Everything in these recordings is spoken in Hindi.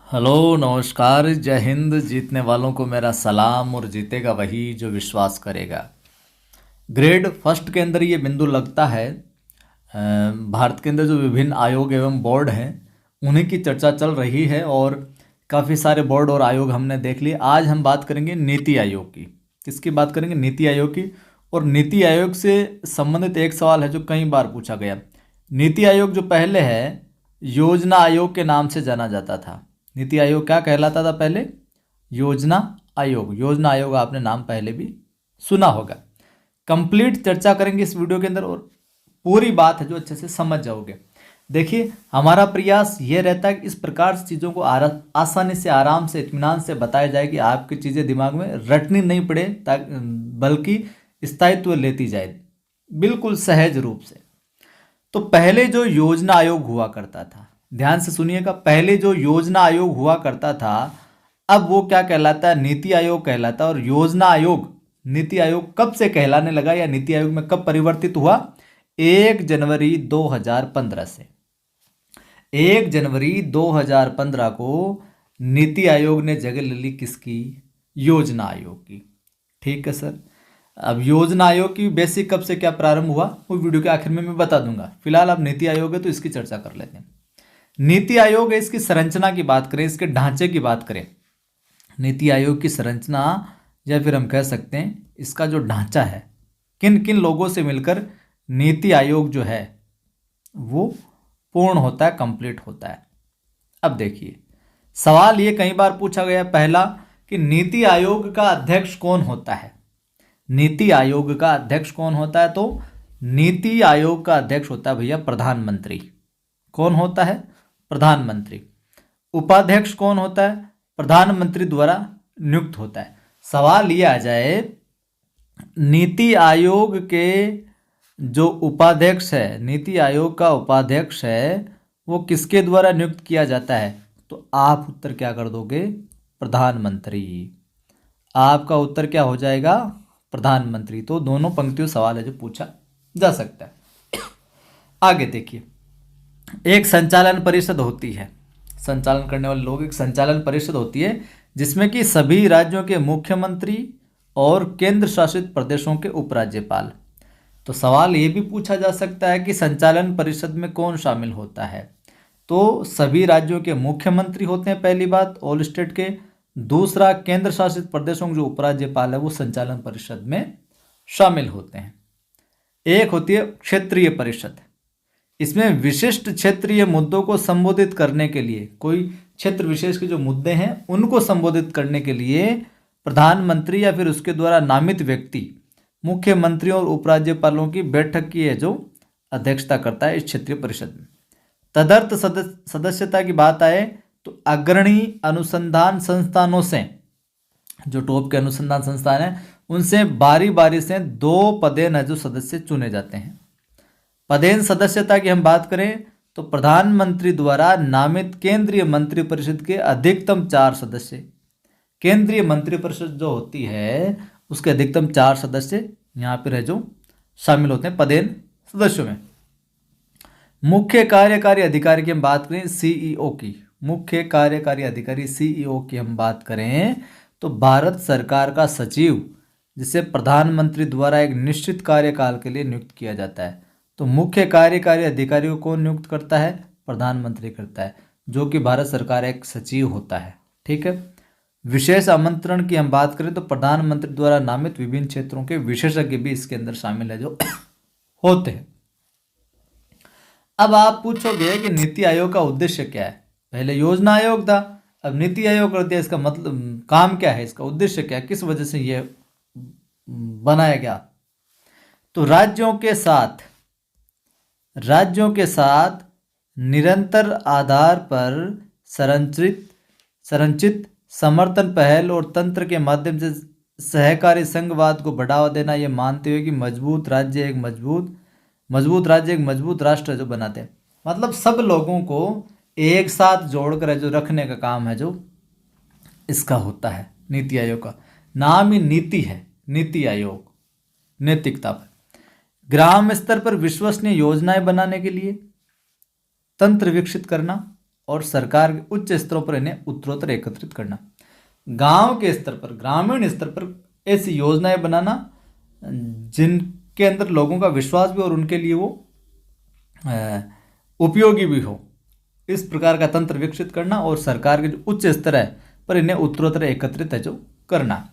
हेलो नमस्कार जय हिंद। जीतने वालों को मेरा सलाम और जीतेगा वही जो विश्वास करेगा। ग्रेड फर्स्ट के अंदर ये बिंदु लगता है। भारत के अंदर जो विभिन्न आयोग एवं बोर्ड हैं उन्हीं की चर्चा चल रही है और काफ़ी सारे बोर्ड और आयोग हमने देख लिए। आज हम बात करेंगे नीति आयोग की। किसकी बात करेंगे? नीति आयोग की। और नीति आयोग से संबंधित एक सवाल है जो कई बार पूछा गया। नीति आयोग जो पहले है योजना आयोग के नाम से जाना जाता था। नीति आयोग क्या कहलाता था पहले? योजना आयोग। योजना आयोग आपने नाम पहले भी सुना होगा। कंप्लीट चर्चा करेंगे इस वीडियो के अंदर और पूरी बात है जो अच्छे से समझ जाओगे। देखिए, हमारा प्रयास ये रहता है कि इस प्रकार से चीज़ों को आसानी से, आराम से, इत्मीनान से बताया जाए कि आपकी चीज़ें दिमाग में रटनी नहीं पड़े, बल्कि स्थायित्व लेती जाए बिल्कुल सहज रूप से। तो पहले जो योजना आयोग हुआ करता था, ध्यान से सुनिएगा, पहले जो योजना आयोग हुआ करता था अब वो क्या कहलाता है? नीति आयोग कहलाता है। और योजना आयोग नीति आयोग कब से कहलाने लगा या नीति आयोग में कब परिवर्तित हुआ? 1 जनवरी 2015 से। 1 जनवरी 2015 को नीति आयोग ने जगह ले ली किसकी? योजना आयोग की। ठीक है सर। अब योजना आयोग की बेसिक कब से क्या प्रारंभ हुआ वो वीडियो के आखिर में मैं बता दूंगा। फिलहाल अब नीति आयोग है तो इसकी चर्चा कर लेते हैं। नीति आयोग है, इसकी संरचना की बात करें, इसके ढांचे की बात करें, नीति आयोग की संरचना या फिर हम कह सकते हैं इसका जो ढांचा है, किन किन लोगों से मिलकर नीति आयोग जो है वो पूर्ण होता है, कंप्लीट होता है। अब देखिए, सवाल ये कई बार पूछा गया, पहला कि नीति आयोग का अध्यक्ष कौन होता है? नीति आयोग का अध्यक्ष कौन होता है? तो नीति आयोग का अध्यक्ष होता है भैया प्रधानमंत्री। कौन होता है? प्रधानमंत्री। उपाध्यक्ष कौन होता है? प्रधानमंत्री द्वारा नियुक्त होता है। सवाल ये आ जाए, नीति आयोग के जो उपाध्यक्ष है, नीति आयोग का उपाध्यक्ष है, वो किसके द्वारा नियुक्त किया जाता है? तो आप उत्तर क्या कर दोगे? प्रधानमंत्री। आपका उत्तर क्या हो जाएगा? प्रधानमंत्री। तो दोनों पंक्तियों सवाल है जो पूछा जा सकता है। आगे देखिए, एक संचालन परिषद होती है, संचालन करने वाले लोग, एक संचालन परिषद होती है जिसमें कि सभी राज्यों के मुख्यमंत्री और केंद्र शासित प्रदेशों के उपराज्यपाल। तो सवाल ये भी पूछा जा सकता है कि संचालन परिषद में कौन शामिल होता है? तो सभी राज्यों के मुख्यमंत्री होते हैं पहली बात, ऑल स्टेट के। दूसरा, केंद्र शासित प्रदेशों के जो उपराज्यपाल है वो संचालन परिषद में शामिल होते हैं। एक होती है क्षेत्रीय परिषद। इसमें विशिष्ट क्षेत्रीय मुद्दों को संबोधित करने के लिए, कोई क्षेत्र विशेष के जो मुद्दे हैं उनको संबोधित करने के लिए प्रधानमंत्री या फिर उसके द्वारा नामित व्यक्ति मुख्यमंत्रियों और उपराज्यपालों की बैठक की है जो अध्यक्षता करता है इस क्षेत्रीय परिषद में। तदर्थ सदस्यता की बात आए तो अग्रणी अनुसंधान संस्थानों से, जो टॉप के अनुसंधान संस्थान हैं उनसे बारी बारी से 2 पदेन है जो सदस्य चुने जाते हैं। पदेन सदस्यता की हम बात करें तो प्रधानमंत्री द्वारा नामित केंद्रीय मंत्रिपरिषद के अधिकतम 4 सदस्य, केंद्रीय मंत्रिपरिषद जो होती है उसके अधिकतम 4 सदस्य यहाँ पर है जो शामिल होते हैं पदेन सदस्यों में। मुख्य कार्यकारी अधिकारी की हम बात करें, सीईओ की, मुख्य कार्यकारी अधिकारी सीईओ की हम बात करें तो भारत सरकार का सचिव, जिसे प्रधानमंत्री द्वारा एक निश्चित कार्यकाल के लिए नियुक्त किया जाता है। तो मुख्य कार्यकारी अधिकारी को कौन नियुक्त करता है? प्रधानमंत्री करता है, जो कि भारत सरकार एक सचिव होता है। ठीक है। विशेष आमंत्रण की हम बात करें तो प्रधानमंत्री द्वारा नामित विभिन्न क्षेत्रों के विशेषज्ञ भी इसके अंदर शामिल है जो होते हैं। अब आप पूछोगे कि नीति आयोग का उद्देश्य क्या है? पहले योजना आयोग था, अब नीति आयोग कर दिया, इसका मतलब काम क्या है, इसका उद्देश्य क्या है, किस वजह से ये बनाया गया? तो राज्यों के साथ निरंतर आधार पर संरचित समर्थन पहल और तंत्र के माध्यम से सहकारी संघवाद को बढ़ावा देना, ये मानते हुए कि मजबूत राज्य एक मजबूत राष्ट्र जो बनाते हैं। मतलब सब लोगों को एक साथ जोड़कर जो रखने का काम है जो इसका होता है। नीति आयोग का नाम ही नीति है, नीति आयोग, नैतिकता पर। ग्राम स्तर पर विश्वसनीय योजनाएं बनाने के लिए तंत्र विकसित करना और सरकार के उच्च स्तरों पर इन्हें उत्तरोत्तर एकत्रित करना। गांव के स्तर पर, ग्रामीण स्तर पर ऐसी योजनाएं बनाना जिनके अंदर लोगों का विश्वास भी और उनके लिए वो उपयोगी भी हो, इस प्रकार का तंत्र विकसित करना। और सरकार के जो उच्च स्तर है पर इन्हें उत्तरोत्तर एकत्रित है जो करना।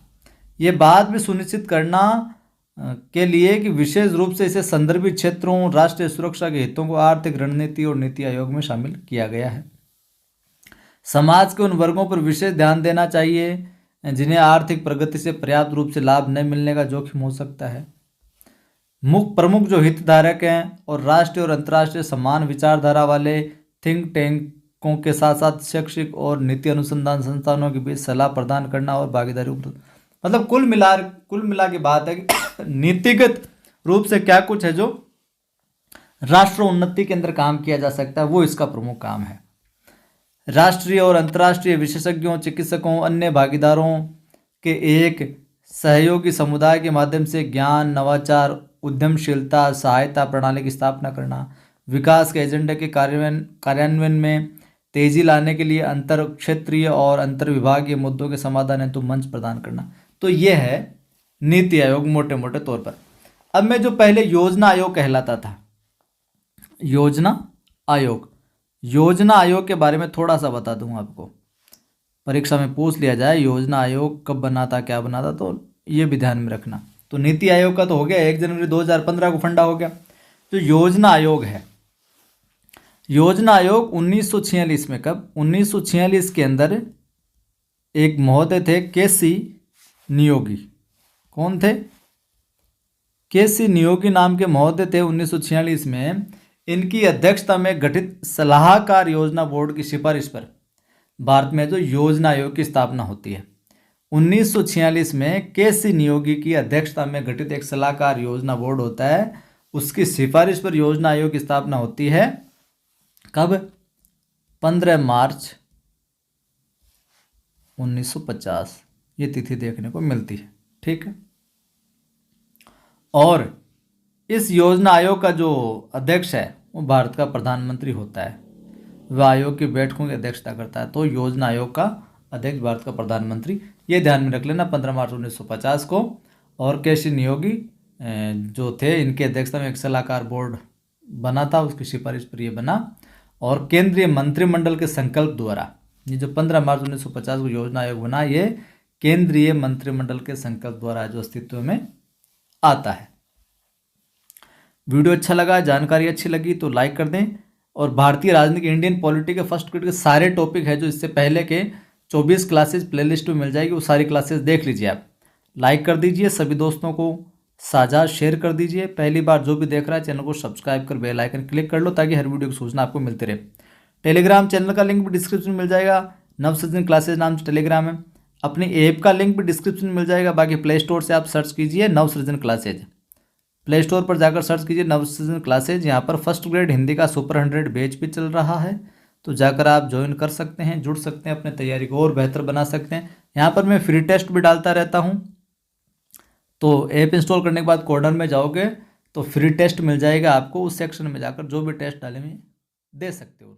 ये बात भी सुनिश्चित करना के लिए कि विशेष रूप से इसे संदर्भित क्षेत्रों, राष्ट्रीय सुरक्षा के हितों को आर्थिक रणनीति और नीति आयोग में शामिल किया गया है। समाज के उन वर्गों पर विशेष ध्यान देना चाहिए जिन्हें आर्थिक प्रगति से पर्याप्त रूप से लाभ न मिलने का जोखिम हो सकता है। प्रमुख जो हितधारक हैं और राष्ट्रीय और अंतर्राष्ट्रीय समान विचारधारा वाले थिंक टैंकों के साथ साथ शैक्षिक और नीति अनुसंधान संस्थानों के बीच सलाह प्रदान करना और भागीदारी, मतलब कुल मिला के बात है कि नीतिगत रूप से क्या कुछ है जो राष्ट्र उन्नति के अंदर काम किया जा सकता है, वो इसका प्रमुख काम है। राष्ट्रीय और अंतर्राष्ट्रीय विशेषज्ञों, चिकित्सकों, अन्य भागीदारों के एक सहयोगी समुदाय के माध्यम से ज्ञान, नवाचार, उद्यमशीलता सहायता प्रणाली की स्थापना करना, विकास के एजेंडे के कार्यान्वयन में तेजी लाने के लिए अंतर क्षेत्रीय और अंतर विभागीय मुद्दों के समाधान हेतु मंच प्रदान करना। तो ये है नीति आयोग मोटे मोटे तौर पर। अब मैं जो पहले योजना आयोग कहलाता था, योजना आयोग के बारे में थोड़ा सा बता दूं आपको। परीक्षा में पूछ लिया जाए योजना आयोग कब बना था, क्या बना था, तो ये भी ध्यान में रखना। तो नीति आयोग का तो हो गया 1 जनवरी 2015 को फंडा हो गया। जो योजना आयोग है, योजना आयोग 1946 में, कब 1946 के अंदर एक महोदय थे केसी नियोगी। कौन थे? केसी नियोगी नाम के महोदय थे 1946 में। इनकी अध्यक्षता में गठित सलाहकार योजना बोर्ड की सिफारिश पर भारत में जो योजना आयोग की स्थापना होती है। 1946 में केसी नियोगी की अध्यक्षता में गठित एक सलाहकार योजना बोर्ड होता है, उसकी सिफारिश पर योजना आयोग की स्थापना होती है। कब? 15 मार्च 1950 ये तिथि देखने को मिलती है। ठीक है। और इस योजना आयोग का जो अध्यक्ष है वो भारत का प्रधानमंत्री होता है, वह आयोग की बैठकों की अध्यक्षता करता है। तो योजना आयोग का अध्यक्ष भारत का प्रधानमंत्री, ये ध्यान में रख लेना 15 मार्च 1950 को। और केसी नियोगी जो थे, इनकी अध्यक्षता में एक सलाहकार बोर्ड बना था, उसकी सिफारिश पर ये बना। और केंद्रीय मंत्रिमंडल के संकल्प द्वारा ये जो 15 मार्च 1950 को योजना आयोग बना, ये केंद्रीय मंत्रिमंडल के संकल्प द्वारा जो अस्तित्व में आता है। वीडियो अच्छा लगा, जानकारी अच्छी लगी तो लाइक कर दें। और भारतीय राजनीति, इंडियन पॉलिटी के फर्स्ट ग्रेड के सारे टॉपिक है जो इससे पहले के 24 क्लासेस प्लेलिस्ट में मिल जाएगी, वो सारी क्लासेस देख लीजिए आप। लाइक कर दीजिए, सभी दोस्तों को साझा शेयर कर दीजिए। पहली बार जो भी देख रहा है चैनल को सब्सक्राइब कर बेल आइकन क्लिक कर लो ताकि हर वीडियो की सूचना आपको मिलती रहे। टेलीग्राम चैनल का लिंक भी डिस्क्रिप्शन में मिल जाएगा, नवसृजन क्लासेज नाम से टेलीग्राम है। अपनी ऐप का लिंक भी डिस्क्रिप्शन में मिल जाएगा। बाकी प्ले स्टोर से आप सर्च कीजिए नवसृजन क्लासेज, प्ले स्टोर पर जाकर सर्च कीजिए नवसृजन क्लासेज। यहाँ पर फर्स्ट ग्रेड हिंदी का सुपर 100 बैच भी चल रहा है, तो जाकर आप ज्वाइन कर सकते हैं, जुड़ सकते हैं, अपने तैयारी को और बेहतर बना सकते हैं। यहाँ पर मैं फ्री टेस्ट भी डालता रहता हूँ, तो ऐप इंस्टॉल करने के बाद कॉर्नर में जाओगे तो फ्री टेस्ट मिल जाएगा आपको। उस सेक्शन में जाकर जो भी टेस्ट डाले हुए दे सकते हो।